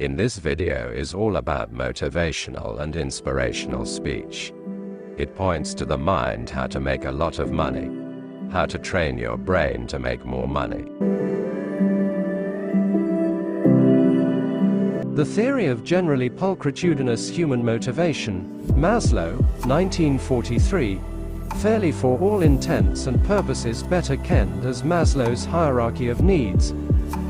In this video is all about motivational and inspirational speech. It points to the mind how to make a lot of money, how to train your brain to make more money. The theory of generally pulchritudinous human motivation, Maslow, 1943, fairly for all intents and purposes better kenned as Maslow's hierarchy of needs,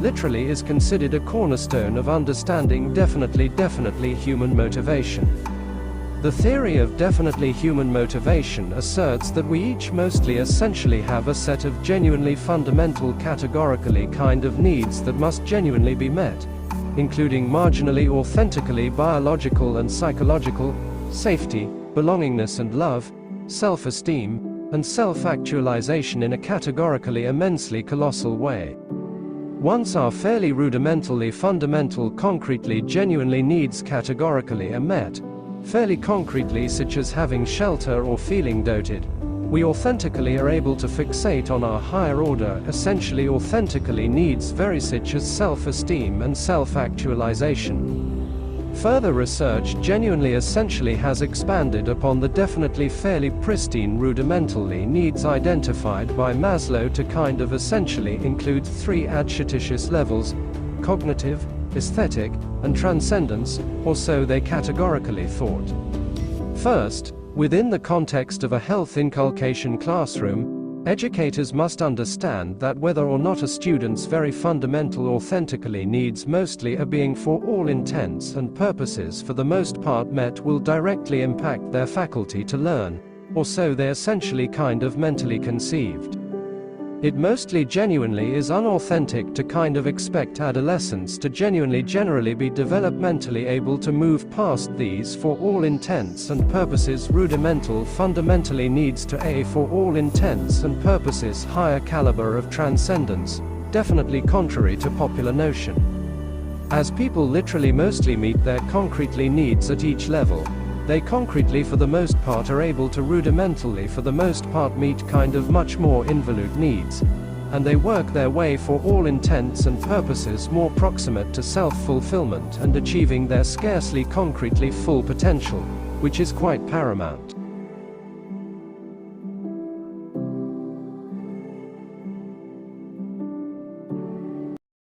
literally is considered a cornerstone of understanding definitely human motivation. The theory of definitely human motivation asserts that we each mostly essentially have a set of genuinely fundamental categorically kind of needs that must genuinely be met, including marginally authentically biological and psychological, safety, belongingness and love, self-esteem, and self-actualization in a categorically immensely colossal way. Once our fairly rudimentarily fundamental concretely genuinely needs categorically are met, fairly concretely such as having shelter or feeling doted, we authentically are able to fixate on our higher order essentially authentically needs very such as self-esteem and self-actualization. Further research genuinely essentially has expanded upon the definitely fairly pristine rudimentally needs identified by Maslow to kind of essentially include three adjectivous levels: cognitive, aesthetic, and transcendence, or so they categorically thought. First, within the context of a health inculcation classroom, educators must understand that whether or not a student's very fundamental authentically needs mostly are being for all intents and purposes for the most part met will directly impact their faculty to learn, or so they essentially kind of mentally conceived. It mostly genuinely is unauthentic to kind of expect adolescents to genuinely generally be developmentally able to move past these for all intents and purposes rudimental fundamentally needs to a for all intents and purposes higher caliber of transcendence, definitely contrary to popular notion. As people literally mostly meet their concretely needs at each level, they concretely for the most part are able to rudimentally for the most part meet kind of much more involute needs, and they work their way for all intents and purposes more proximate to self-fulfillment and achieving their scarcely concretely full potential, which is quite paramount.